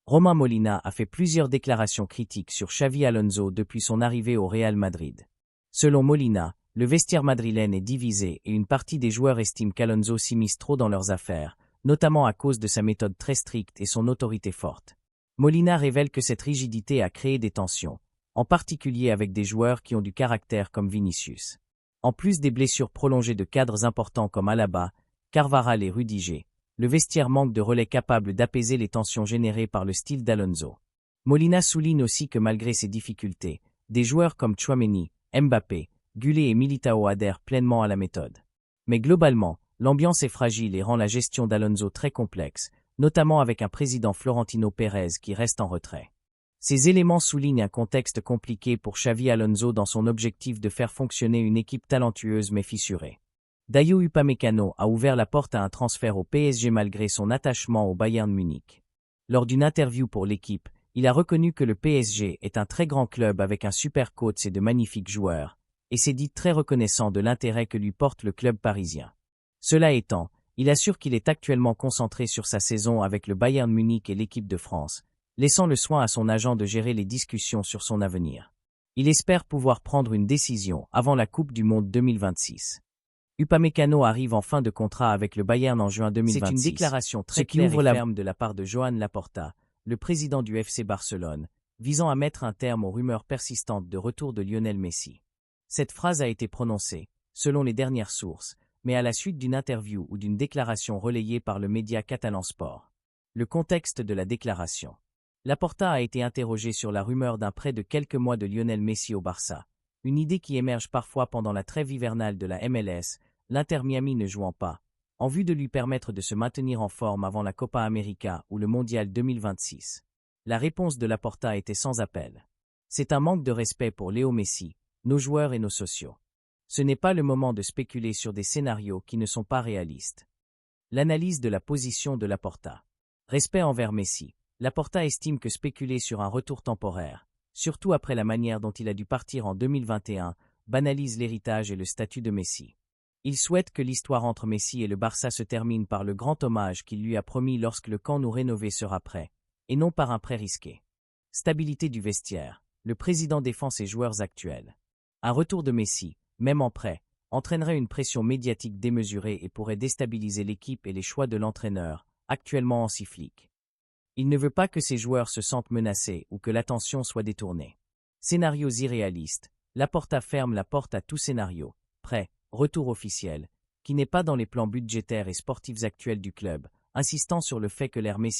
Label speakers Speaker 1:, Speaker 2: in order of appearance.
Speaker 1: Romain Molina a fait plusieurs déclarations critiques sur Xavi Alonso depuis son arrivée au Real Madrid. Selon Molina, le vestiaire madrilène est divisé et une partie des joueurs estiment qu'Alonso s'immisce trop dans leurs affaires, notamment à cause de sa méthode très stricte et son autorité forte. Molina révèle que cette rigidité a créé des tensions, en particulier avec des joueurs qui ont du caractère comme Vinicius. En plus des blessures prolongées de cadres importants comme Alaba, Carvajal et Rudiger, le vestiaire manque de relais capables d'apaiser les tensions générées par le style d'Alonso. Molina souligne aussi que malgré ces difficultés, des joueurs comme Tchouaméni, Mbappé, Gullit et Militao adhèrent pleinement à la méthode. Mais globalement, l'ambiance est fragile et rend la gestion d'Alonso très complexe, notamment avec un président Florentino Pérez qui reste en retrait. Ces éléments soulignent un contexte compliqué pour Xavi Alonso dans son objectif de faire fonctionner une équipe talentueuse mais fissurée. Dayo Upamecano a ouvert la porte à un transfert au PSG malgré son attachement au Bayern Munich. Lors d'une interview pour l'équipe, il a reconnu que le PSG est un très grand club avec un super coach et de magnifiques joueurs, et s'est dit très reconnaissant de l'intérêt que lui porte le club parisien. Cela étant, il assure qu'il est actuellement concentré sur sa saison avec le Bayern Munich et l'équipe de France, laissant le soin à son agent de gérer les discussions sur son avenir. Il espère pouvoir prendre une décision avant la Coupe du Monde 2026. Upamecano arrive en fin de contrat avec le Bayern en juin 2026. C'est une déclaration très claire et ferme de la part de Joan Laporta, le président du FC Barcelone, visant à mettre un terme aux rumeurs persistantes de retour de Lionel Messi. Cette phrase a été prononcée, selon les dernières sources, mais à la suite d'une interview ou d'une déclaration relayée par le média catalan Sport. Le contexte de la déclaration. Laporta a été interrogé sur la rumeur d'un prêt de quelques mois de Lionel Messi au Barça, une idée qui émerge parfois pendant la trêve hivernale de la MLS, l'Inter Miami ne jouant pas, en vue de lui permettre de se maintenir en forme avant la Copa América ou le Mondial 2026. La réponse de Laporta était sans appel. C'est un manque de respect pour Léo Messi, nos joueurs et nos sociaux. Ce n'est pas le moment de spéculer sur des scénarios qui ne sont pas réalistes. L'analyse de la position de Laporta. Respect envers Messi. Laporta estime que spéculer sur un retour temporaire, surtout après la manière dont il a dû partir en 2021, banalise l'héritage et le statut de Messi. Il souhaite que l'histoire entre Messi et le Barça se termine par le grand hommage qu'il lui a promis lorsque le camp nou rénové sera prêt, et non par un prêt risqué. Stabilité du vestiaire. Le président défend ses joueurs actuels. Un retour de Messi, même en prêt, entraînerait une pression médiatique démesurée et pourrait déstabiliser l'équipe et les choix de l'entraîneur, actuellement en cyclique. Il ne veut pas que ses joueurs se sentent menacés ou que l'attention soit détournée. Scénarios irréalistes. Laporta ferme la porte à tout scénario, prêt, retour officiel, qui n'est pas dans les plans budgétaires et sportifs actuels du club, insistant sur le fait que l'ère Messi